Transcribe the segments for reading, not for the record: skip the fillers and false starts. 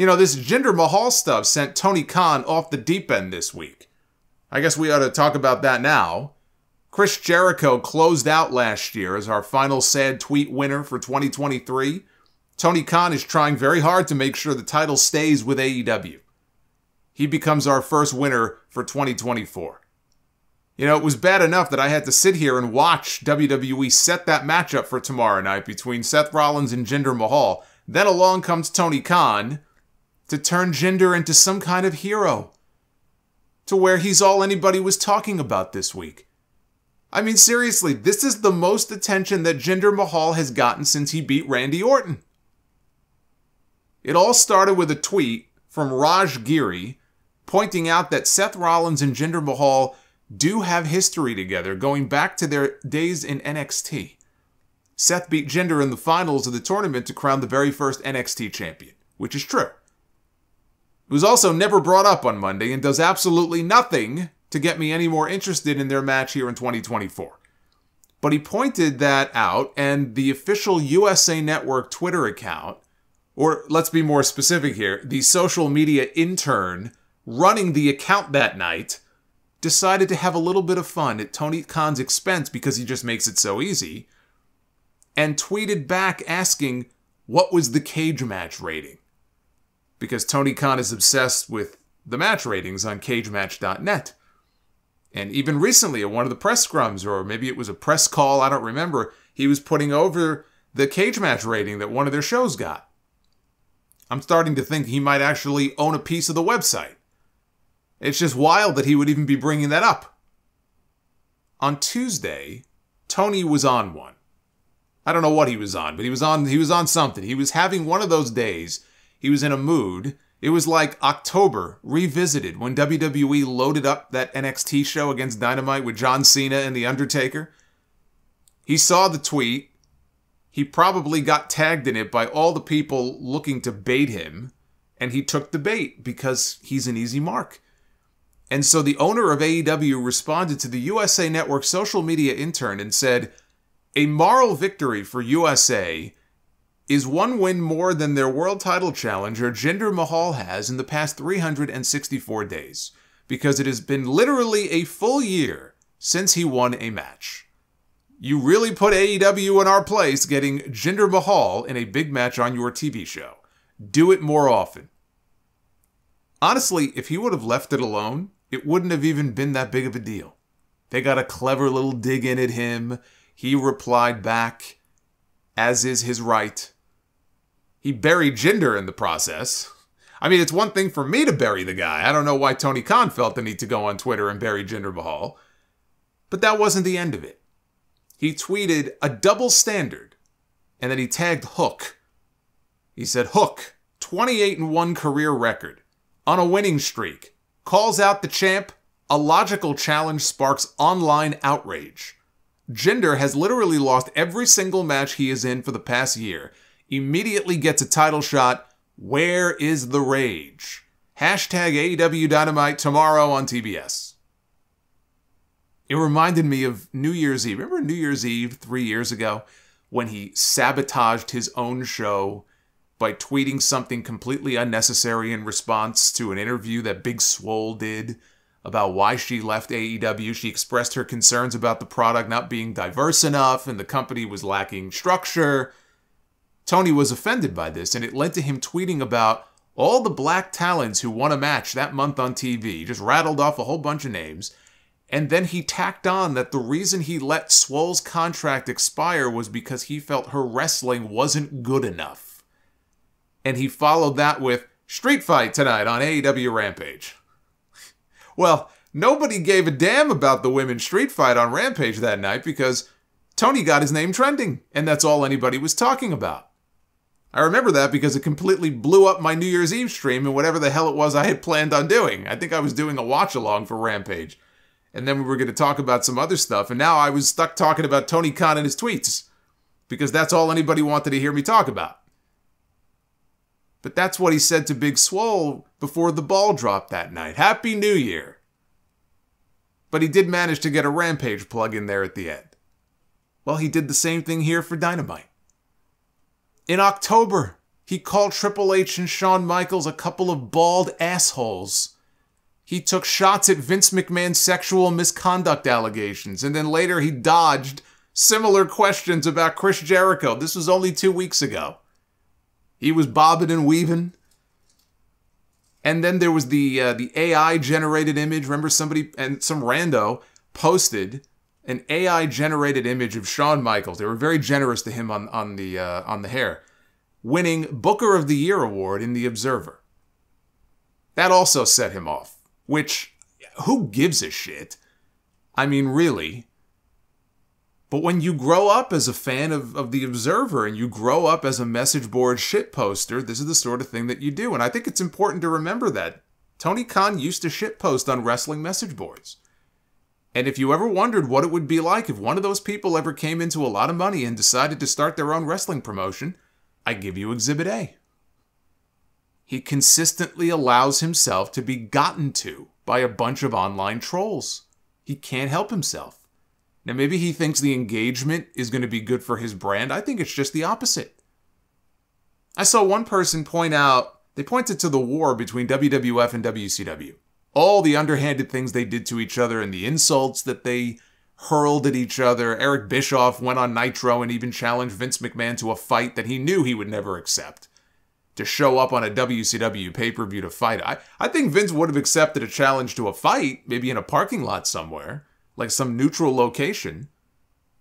You know, this Jinder Mahal stuff sent Tony Khan off the deep end this week. I guess we ought to talk about that now. Chris Jericho closed out last year as our final sad tweet winner for 2023. Tony Khan is trying very hard to make sure the title stays with AEW. He becomes our first winner for 2024. You know, it was bad enough that I had to sit here and watch WWE set that matchup for tomorrow night between Seth Rollins and Jinder Mahal. Then along comes Tony Khan to turn Jinder into some kind of hero, to where he's all anybody was talking about this week. I mean, seriously, this is the most attention that Jinder Mahal has gotten since he beat Randy Orton. It all started with a tweet from Raj Giri pointing out that Seth Rollins and Jinder Mahal do have history together going back to their days in NXT. Seth beat Jinder in the finals of the tournament to crown the very first NXT champion, which is true. It was also never brought up on Monday and does absolutely nothing to get me any more interested in their match here in 2024. But he pointed that out, and the official USA Network Twitter account, or let's be more specific here, the social media intern running the account that night, decided to have a little bit of fun at Tony Khan's expense because he just makes it so easy, and tweeted back asking what was the cage match rating. Because Tony Khan is obsessed with the match ratings on cagematch.net. And even recently at one of the press scrums, or maybe it was a press call, I don't remember, he was putting over the cage match rating that one of their shows got. I'm starting to think he might actually own a piece of the website. It's just wild that he would even be bringing that up. On Tuesday, Tony was on one. I don't know what he was on, but he was on something. He was having one of those days. He was in a mood. It was like October revisited when WWE loaded up that NXT show against Dynamite with John Cena and The Undertaker. He saw the tweet. He probably got tagged in it by all the people looking to bait him, and he took the bait because he's an easy mark. And so the owner of AEW responded to the USA Network social media intern and said, "A moral victory for USA is one win more than their world title challenger Jinder Mahal has in the past 364 days, because it has been literally a full year since he won a match. You really put AEW in our place getting Jinder Mahal in a big match on your TV show. Do it more often." Honestly, if he would have left it alone, it wouldn't have even been that big of a deal. They got a clever little dig in at him. He replied back, as is his right. He buried Jinder in the process. I mean, it's one thing for me to bury the guy. I don't know why Tony Khan felt the need to go on Twitter and bury Jinder Mahal. But that wasn't the end of it. He tweeted a double standard, and then he tagged Hook. He said, "Hook, 28-1 career record, on a winning streak, calls out the champ, a logical challenge sparks online outrage. Jinder has literally lost every single match he is in for the past year. Immediately gets a title shot. Where is the rage? Hashtag AEW Dynamite tomorrow on TBS." It reminded me of New Year's Eve. Remember New Year's Eve 3 years ago when he sabotaged his own show by tweeting something completely unnecessary in response to an interview that Big Swole did about why she left AEW. She expressed her concerns about the product not being diverse enough and the company was lacking structure. Tony was offended by this, and it led to him tweeting about all the black talents who won a match that month on TV. He just rattled off a whole bunch of names. And then he tacked on that the reason he let Swole's contract expire was because he felt her wrestling wasn't good enough. And he followed that with street fight tonight on AEW Rampage. Well, nobody gave a damn about the women's street fight on Rampage that night because Tony got his name trending, and that's all anybody was talking about. I remember that because it completely blew up my New Year's Eve stream and whatever the hell it was I had planned on doing. I think I was doing a watch-along for Rampage. And then we were going to talk about some other stuff, and now I was stuck talking about Tony Khan and his tweets. Because that's all anybody wanted to hear me talk about. But that's what he said to Big Swole before the ball dropped that night. Happy New Year! But he did manage to get a Rampage plug in there at the end. Well, he did the same thing here for Dynamite. In October, He called Triple H and Shawn Michaels a couple of bald assholes. He took shots at Vince McMahon's sexual misconduct allegations, and then later he dodged similar questions about Chris Jericho. This was only 2 weeks ago. He was bobbing and weaving. And then there was the AI-generated image. Remember somebody, and some rando posted an AI-generated image of Shawn Michaels. They were very generous to him on the hair, winning Booker of the Year award in The Observer. That also set him off. Which, who gives a shit? I mean, really. But when you grow up as a fan of The Observer and you grow up as a message board shit poster, this is the sort of thing that you do. And I think it's important to remember that. Tony Khan used to shit post on wrestling message boards. And if you ever wondered what it would be like if one of those people ever came into a lot of money and decided to start their own wrestling promotion, I give you Exhibit A. He consistently allows himself to be gotten to by a bunch of online trolls. He can't help himself. Now, maybe he thinks the engagement is going to be good for his brand. I think it's just the opposite. I saw one person point out, they pointed to the war between WWF and WCW. All the underhanded things they did to each other and the insults that they hurled at each other. Eric Bischoff went on Nitro and even challenged Vince McMahon to a fight that he knew he would never accept, to show up on a WCW pay-per-view to fight. I think Vince would have accepted a challenge to a fight, maybe in a parking lot somewhere, like some neutral location,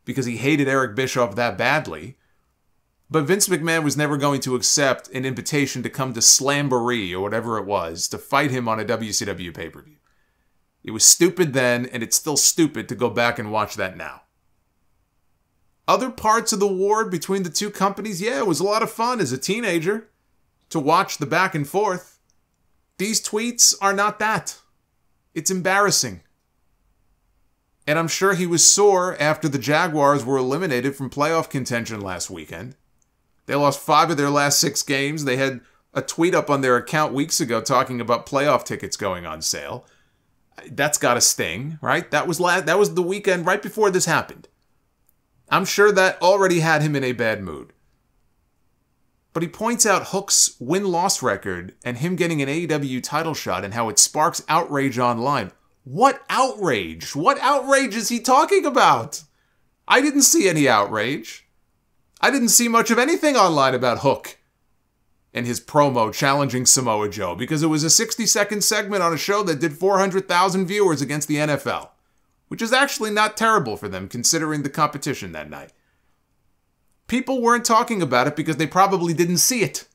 because he hated Eric Bischoff that badly. But Vince McMahon was never going to accept an invitation to come to Slamboree, or whatever it was, to fight him on a WCW pay-per-view. It was stupid then, and it's still stupid to go back and watch that now. Other parts of the war between the two companies, yeah, it was a lot of fun as a teenager to watch the back and forth. These tweets are not that. It's embarrassing. And I'm sure he was sore after the Jaguars were eliminated from playoff contention last weekend. They lost 5 of their last 6 games. They had a tweet up on their account weeks ago talking about playoff tickets going on sale. That's got to sting, right? That was the weekend right before this happened. I'm sure that already had him in a bad mood. But he points out Hook's win-loss record and him getting an AEW title shot and how it sparks outrage online. What outrage? What outrage is he talking about? I didn't see any outrage. I didn't see much of anything online about Hook and his promo challenging Samoa Joe, because it was a 60-second segment on a show that did 400,000 viewers against the NFL, which is actually not terrible for them considering the competition that night. People weren't talking about it because they probably didn't see it.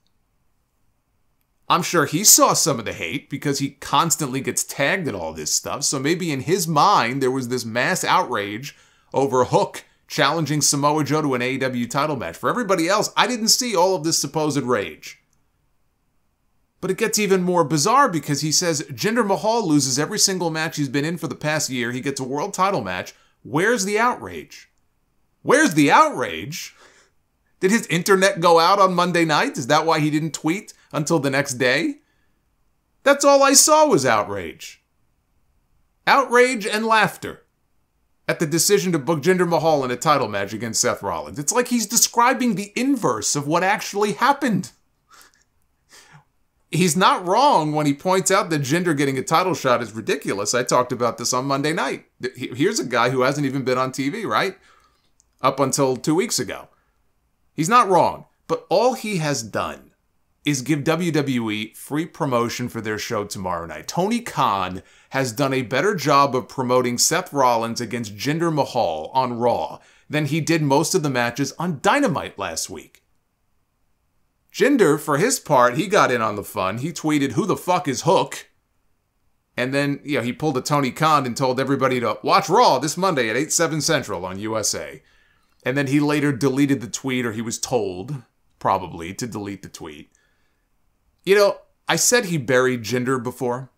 I'm sure he saw some of the hate because he constantly gets tagged at all this stuff, so maybe in his mind there was this mass outrage over Hook challenging Samoa Joe to an AEW title match. For everybody else, I didn't see all of this supposed rage. But it gets even more bizarre because he says Jinder Mahal loses every single match he's been in for the past year. He gets a world title match. Where's the outrage? Where's the outrage? Did his internet go out on Monday night? Is that why he didn't tweet until the next day? That's all I saw was outrage. Outrage and laughter at the decision to book Jinder Mahal in a title match against Seth Rollins. It's like he's describing the inverse of what actually happened. He's not wrong when he points out that Jinder getting a title shot is ridiculous. I talked about this on Monday night. Here's a guy who hasn't even been on TV, right? Up until 2 weeks ago. He's not wrong, but all he has done is give WWE free promotion for their show tomorrow night. Tony Khan has done a better job of promoting Seth Rollins against Jinder Mahal on Raw than he did most of the matches on Dynamite last week. Jinder, for his part, he got in on the fun. He tweeted, "Who the fuck is Hook?" And then, he pulled a Tony Khan and told everybody to watch Raw this Monday at 8/7 Central on USA. And then he later deleted the tweet, or he was told, probably, to delete the tweet. I said he buried Jinder before,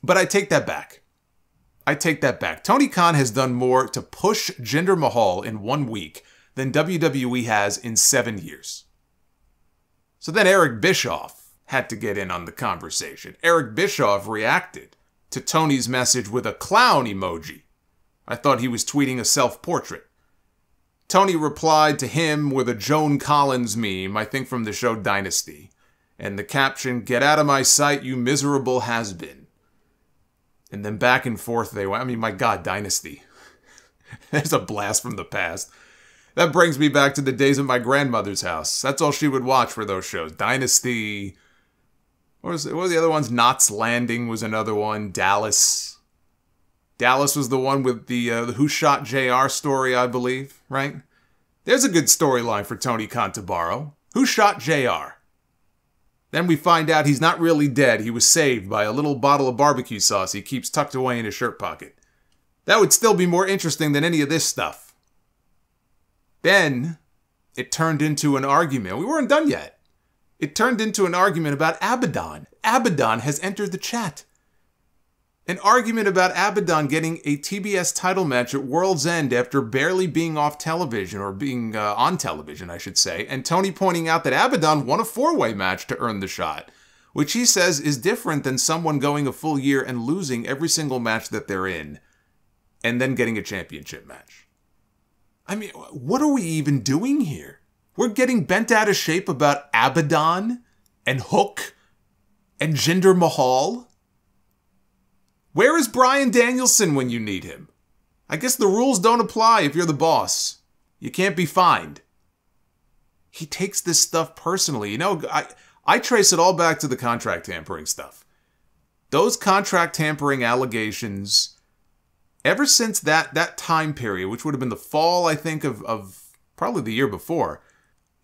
but I take that back. Tony Khan has done more to push Jinder Mahal in 1 week than WWE has in 7 years. So then Eric Bischoff had to get in on the conversation. Eric Bischoff reacted to Tony's message with a clown emoji. I thought he was tweeting a self-portrait. Tony replied to him with a Joan Collins meme, I think from the show Dynasty. And the caption, "Get out of my sight, you miserable has-been." And then back and forth they went. I mean, my God, Dynasty. There's a blast from the past. That brings me back to the days at my grandmother's house. That's all she would watch for those shows. Dynasty. What were the other ones? Knots Landing was another one. Dallas. Dallas was the one with the Who Shot JR story, I believe, right? There's a good storyline for Tony Khan to borrow. Who shot JR? Then we find out he's not really dead. He was saved by a little bottle of barbecue sauce he keeps tucked away in his shirt pocket. That would still be more interesting than any of this stuff. Then, it turned into an argument. We weren't done yet. It turned into an argument about Abaddon. Abaddon has entered the chat. An argument about Abaddon getting a TBS title match at World's End after barely being off television, or being on television, I should say, and Tony pointing out that Abaddon won a 4-way match to earn the shot, which he says is different than someone going a full year and losing every single match that they're in, and then getting a championship match. I mean, what are we even doing here? We're getting bent out of shape about Abaddon and Hook and Jinder Mahal? Where is Bryan Danielson when you need him? I guess the rules don't apply if you're the boss. You can't be fined. He takes this stuff personally. You know, I trace it all back to the contract tampering stuff. Those contract tampering allegations, ever since that time period, which would have been the fall, I think, of probably the year before,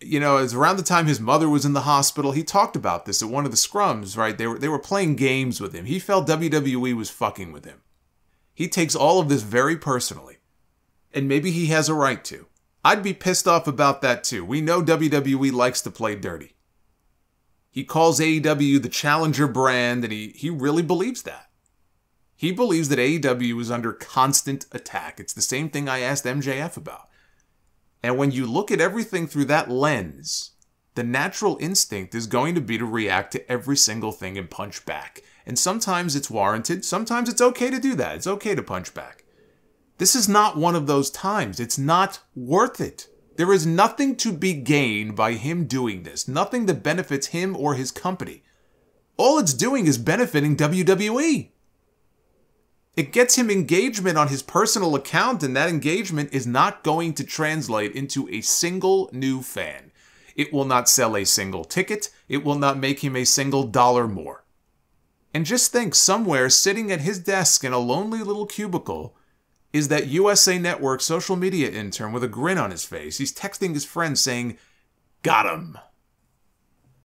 you know, it was around the time his mother was in the hospital. He talked about this at one of the scrums, right? They were playing games with him. He felt WWE was fucking with him. He takes all of this very personally. And maybe he has a right to. I'd be pissed off about that too. We know WWE likes to play dirty. He calls AEW the challenger brand, and he really believes that. He believes that AEW is under constant attack. It's the same thing I asked MJF about. And when you look at everything through that lens, the natural instinct is going to be to react to every single thing and punch back. And sometimes it's warranted. Sometimes it's okay to do that. It's okay to punch back. This is not one of those times. It's not worth it. There is nothing to be gained by him doing this. Nothing that benefits him or his company. All it's doing is benefiting WWE. It gets him engagement on his personal account, and that engagement is not going to translate into a single new fan. It will not sell a single ticket. It will not make him a single dollar more. And just think, somewhere sitting at his desk in a lonely little cubicle is that USA Network social media intern with a grin on his face. He's texting his friend saying, "Got him."